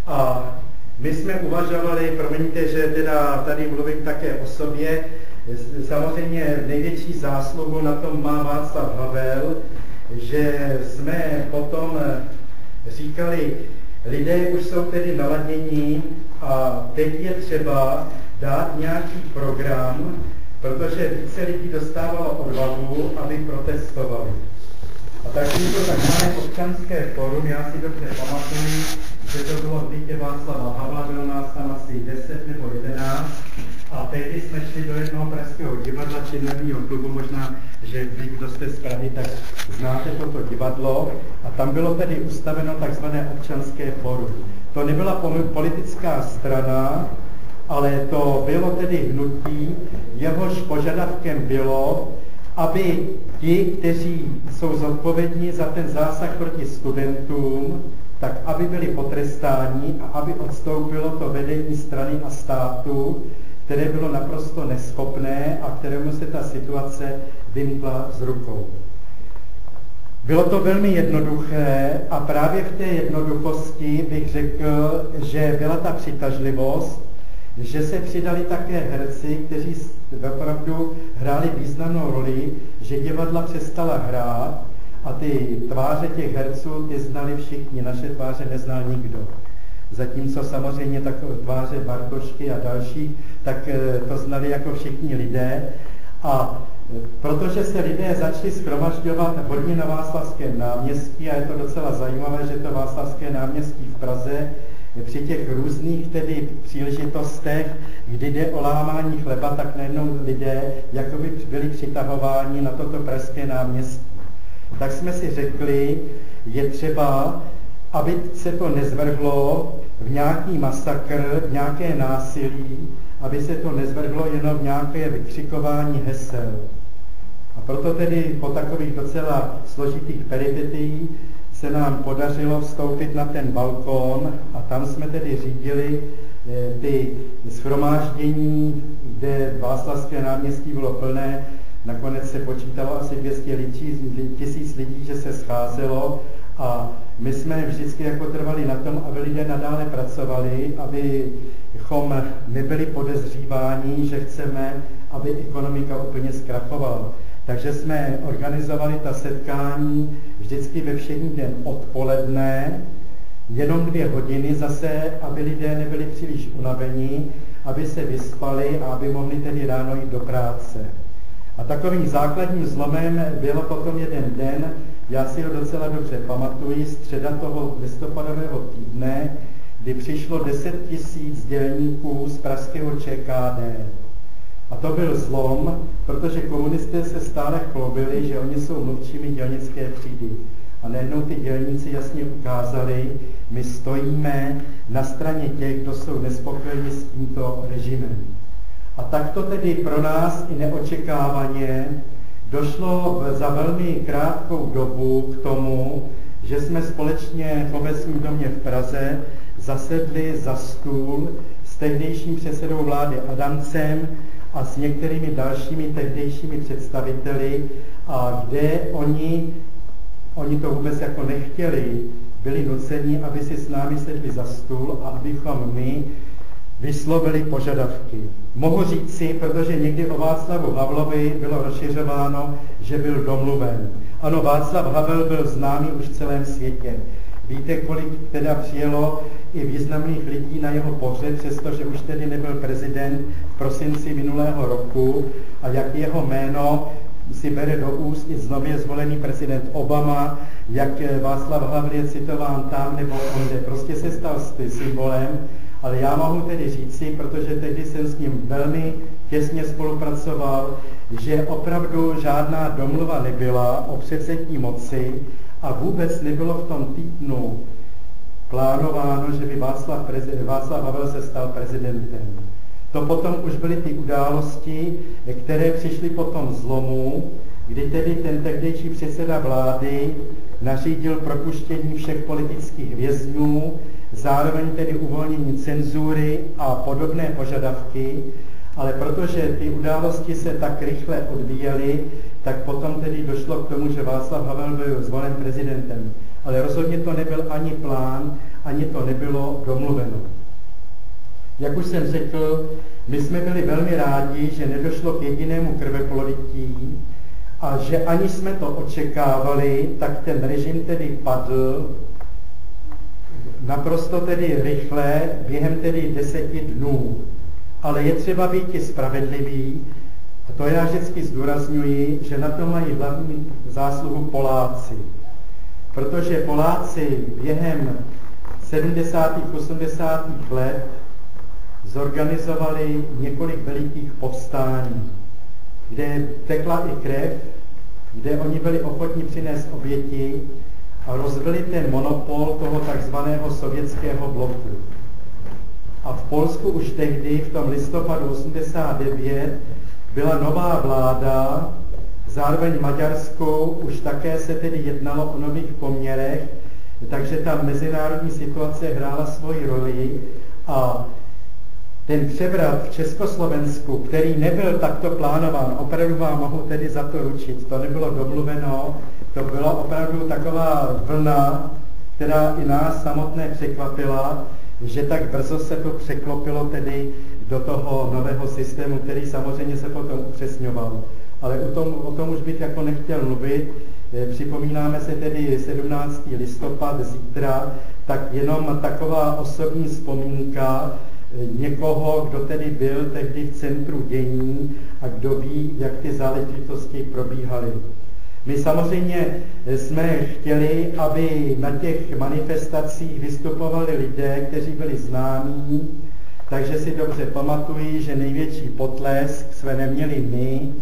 A my jsme uvažovali, promiňte, že teda tady mluvím také o sobě, samozřejmě největší zásluhu na tom má Václav Havel, že jsme potom říkali, lidé už jsou tedy naladění a teď je třeba dát nějaký program, protože více lidí dostávalo odvahu, aby protestovali. A tak to takzvané občanské fórum, já si dobře pamatuju, že to bylo v bytě Václava Havla, bylo nás tam asi 10 nebo 11 a tehdy jsme šli do jednoho pražského divadla, činoherního klubu, možná, že vy, kdo jste z Prahy, tak znáte toto divadlo a tam bylo tedy ustaveno takzvané občanské fórum. To nebyla politická strana, ale to bylo tedy hnutí, jehož požadavkem bylo, aby ti, kteří jsou zodpovědní za ten zásah proti studentům, tak aby byli potrestáni a aby odstoupilo to vedení strany a státu, které bylo naprosto neschopné a kterému se ta situace vymkla z rukou. Bylo to velmi jednoduché a právě v té jednoduchosti bych řekl, že byla ta přitažlivost, že se přidali také herci, kteří opravdu hráli významnou roli, že divadla přestala hrát a ty tváře těch herců ty znali všichni, naše tváře neznal nikdo. Zatímco samozřejmě takové tváře Bartošky a další, tak to znali jako všichni lidé. A protože se lidé začali shromažďovat hodně na Václavském náměstí, a je to docela zajímavé, že to Václavské náměstí v Praze při těch různých tedy příležitostech, kdy jde o lámání chleba, tak najednou lidé jakoby byli přitahováni na toto pražské náměstí. Tak jsme si řekli, je třeba, aby se to nezvrhlo v nějaký masakr, v nějaké násilí, aby se to nezvrhlo jenom v nějaké vykřikování hesel. A proto tedy po takových docela složitých peripetií se nám podařilo vstoupit na ten balkón a tam jsme tedy řídili ty shromáždění, kde Václavské náměstí bylo plné. Nakonec se počítalo asi 200 tisíc lidí, že se scházelo a my jsme vždycky jako trvali na tom, aby lidé nadále pracovali, abychom nebyli podezříváni, že chceme, aby ekonomika úplně zkrachovala. Takže jsme organizovali ta setkání vždycky ve všední den odpoledne, jenom 2 hodiny zase, aby lidé nebyli příliš unavení, aby se vyspali a aby mohli tedy ráno jít do práce. A takovým základním zlomem bylo potom jeden den, já si ho docela dobře pamatuji, středa toho listopadového týdne, kdy přišlo 10 000 dělníků z pražského ČKD. A to byl zlom, protože komunisté se stále chlubili, že oni jsou mluvčími dělnické třídy. A najednou ty dělníci jasně ukázali, my stojíme na straně těch, kdo jsou nespokojeni s tímto režimem. A tak to tedy pro nás i neočekávaně došlo za velmi krátkou dobu k tomu, že jsme společně v Obecním domě v Praze zasedli za stůl s tehdejším předsedou vlády Adamcem a s některými dalšími tehdejšími představiteli, a kde oni to vůbec jako nechtěli, byli nuceni, aby si s námi sedli za stůl a abychom my vyslovili požadavky. Mohu říci, protože někdy o Václavu Havlovi bylo rozšiřováno, že byl domluven. Ano, Václav Havel byl známý už v celém světě. Víte, kolik teda přijelo i významných lidí na jeho pohřeb, přestože už tedy nebyl prezident v prosinci minulého roku, a jak jeho jméno si bere do úst i znově zvolený prezident Obama, jak Václav Havel je citován tam nebo onde. Prostě se stal symbolem, ale já mohu tedy říci, protože tehdy jsem s ním velmi těsně spolupracoval, že opravdu žádná domluva nebyla o převzetí moci a vůbec nebylo v tom týdnu plánováno, že by Václav Havel se stal prezidentem. To potom už byly ty události, které přišly po tom zlomu, kdy tedy ten tehdejší předseda vlády nařídil propuštění všech politických vězňů, zároveň tedy uvolnění cenzury a podobné požadavky, ale protože ty události se tak rychle odvíjely, tak potom tedy došlo k tomu, že Václav Havel byl zvolen prezidentem. Ale rozhodně to nebyl ani plán, ani to nebylo domluveno. Jak už jsem řekl, my jsme byli velmi rádi, že nedošlo k jedinému krveprolití a že ani jsme to očekávali, tak ten režim tedy padl naprosto tedy rychle, během tedy 10 dnů. Ale je třeba být i spravedlivý, a to já vždycky zdůrazňuji, že na to mají hlavní zásluhu Poláci. Protože Poláci během 70. 80. let zorganizovali několik velikých povstání, kde tekla i krev, kde oni byli ochotní přinést oběti a rozbili ten monopol toho takzvaného sovětského bloku. A v Polsku už tehdy, v tom listopadu 89, byla nová vláda, zároveň Maďarskou už také se tedy jednalo o nových poměrech, takže ta mezinárodní situace hrála svoji roli a ten převrat v Československu, který nebyl takto plánován, opravdu vám mohu tedy za to ručit, to nebylo domluveno, to byla opravdu taková vlna, která i nás samotné překvapila, že tak brzo se to překlopilo tedy do toho nového systému, který samozřejmě se potom upřesňoval. Ale o tom už bych jako nechtěl mluvit. Připomínáme se tedy 17. listopad zítra, tak jenom taková osobní vzpomínka někoho, kdo tedy byl tehdy v centru dění a kdo ví, jak ty záležitosti probíhaly. My samozřejmě jsme chtěli, aby na těch manifestacích vystupovali lidé, kteří byli známí, takže si dobře pamatují, že největší potlesk jsme neměli my,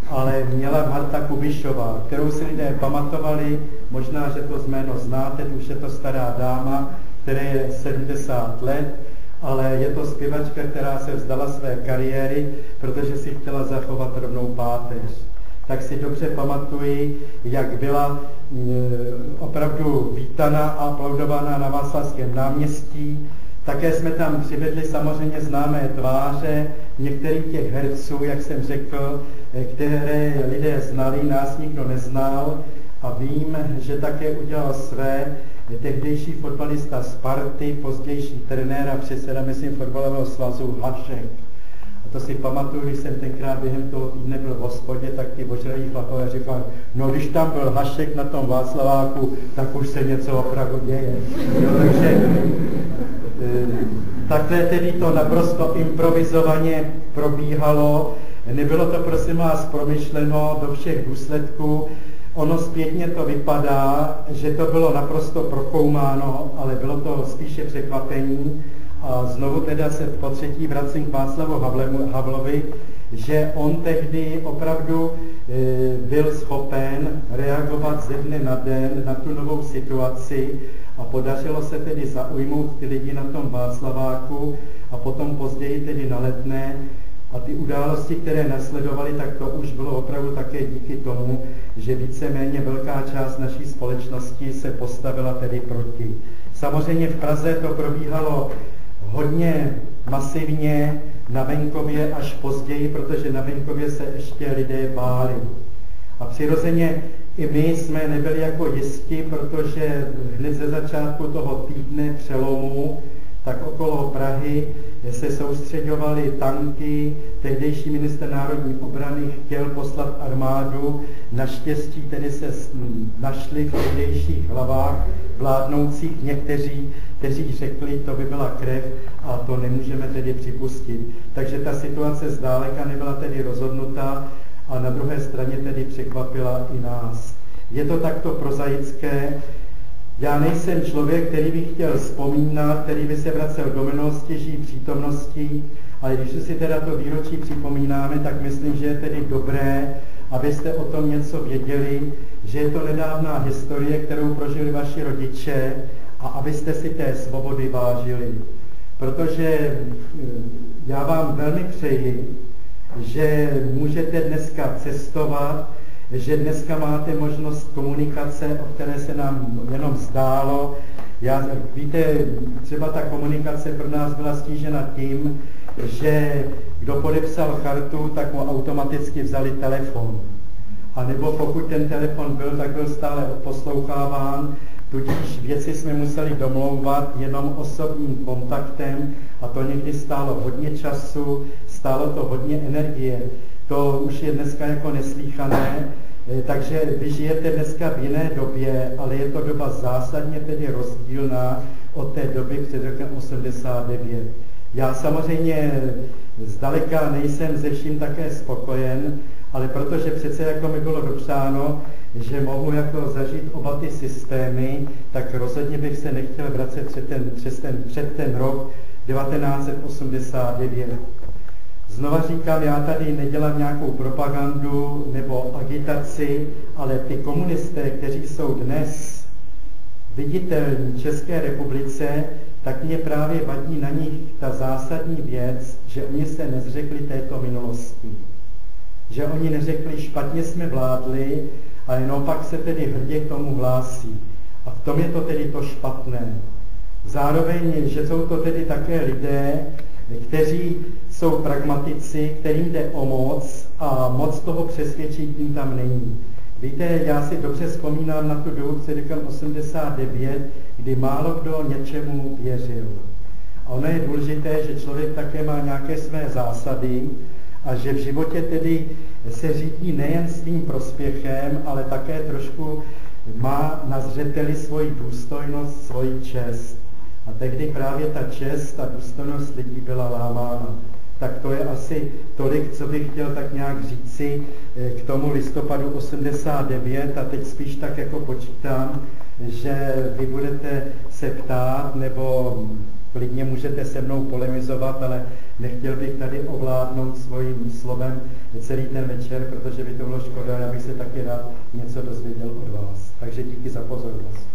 ale měla Marta Kubišová, kterou si lidé pamatovali, možná, že to jméno znáte, už je to stará dáma, která je 70 let, ale je to zpěvačka, která se vzdala své kariéry, protože si chtěla zachovat rovnou páteř. Tak si dobře pamatuji, jak byla opravdu vítaná a aplaudovaná na Václavském náměstí. Také jsme tam přivedli samozřejmě známé tváře některých těch herců, jak jsem řekl, které lidé znali, nás nikdo neznal. A vím, že také udělal své tehdejší fotbalista Sparty, pozdější trenér a předseda, myslím, fotbalového svazu Hašek. A to si pamatuju, když jsem tenkrát během toho týdne byl v hospodě, tak ti ožralí chlapové říkali, no když tam byl Hašek na tom Václaváku, tak už se něco opravdu děje. Jo, takže takhle tedy to naprosto improvizovaně probíhalo. Nebylo to prosím vás promyšleno do všech důsledků. Ono zpětně to vypadá, že to bylo naprosto prokoumáno, ale bylo to spíše překvapení. A znovu teda se po třetí vracím k Václavu Havlovi, že on tehdy opravdu byl schopen reagovat ze dne na den na tu novou situaci a podařilo se tedy zaujmout ty lidi na tom Václaváku a potom později tedy na Letné. A ty události, které nasledovaly, tak to už bylo opravdu také díky tomu, že víceméně velká část naší společnosti se postavila tedy proti. Samozřejmě v Praze to probíhalo hodně masivně, na venkově až později, protože na venkově se ještě lidé báli. A přirozeně i my jsme nebyli jako jisti, protože hned ze začátku toho týdne přelomu tak okolo Prahy se soustředovaly tanky, tehdejší ministr národní obrany chtěl poslat armádu, naštěstí tedy se našli v tehdejších hlavách vládnoucích někteří, kteří řekli, to by byla krev a to nemůžeme tedy připustit. Takže ta situace zdáleka nebyla tedy rozhodnutá a na druhé straně tedy překvapila i nás. Je to takto prozaické. Já nejsem člověk, který by chtěl vzpomínat, který by se vracel do minulosti, žijí přítomnosti, ale když si teda to výročí připomínáme, tak myslím, že je tedy dobré, abyste o tom něco věděli, že je to nedávná historie, kterou prožili vaši rodiče a abyste si té svobody vážili. Protože já vám velmi přeji, že můžete dneska cestovat, že dneska máte možnost komunikace, o které se nám jenom zdálo. Víte, třeba ta komunikace pro nás byla stížena tím, že kdo podepsal chartu, tak mu automaticky vzali telefon. A nebo pokud ten telefon byl, tak byl stále odposloucháván, tudíž věci jsme museli domlouvat jenom osobním kontaktem a to někdy stálo hodně času, stálo to hodně energie. To už je dneska jako neslýchané, takže vy žijete dneska v jiné době, ale je to doba zásadně tedy rozdílná od té doby před rokem 89. Já samozřejmě zdaleka nejsem ze vším také spokojen, ale protože přece jako mi bylo dopřáno, že mohu jako zažít oba ty systémy, tak rozhodně bych se nechtěl vracet před ten rok 1989. Znova říkám, já tady nedělám nějakou propagandu nebo agitaci, ale ty komunisté, kteří jsou dnes viditelní v České republice, tak mě právě vadí na nich ta zásadní věc, že oni se nezřekli této minulosti. Že oni neřekli, špatně jsme vládli, ale naopak se tedy hrdě k tomu hlásí. A v tom je to tedy to špatné. Zároveň, že jsou to tedy také lidé, kteří jsou pragmatici, kterým jde o moc a moc toho přesvědčit jim tam není. Víte, já si dobře vzpomínám na tu dobu před rokem 89, kdy málo kdo něčemu věřil. A ono je důležité, že člověk také má nějaké své zásady a že v životě tedy se řídí nejen svým prospěchem, ale také trošku má na zřeteli svoji důstojnost, svoji čest. A tehdy právě ta čest a důstojnost lidí byla lámána. Tak to je asi tolik, co bych chtěl tak nějak říci k tomu listopadu 89 a teď spíš tak jako počítám, že vy budete se ptát nebo klidně můžete se mnou polemizovat, ale nechtěl bych tady ovládnout svým slovem celý ten večer, protože by to bylo škoda, já bych se taky rád něco dozvěděl od vás. Takže díky za pozornost.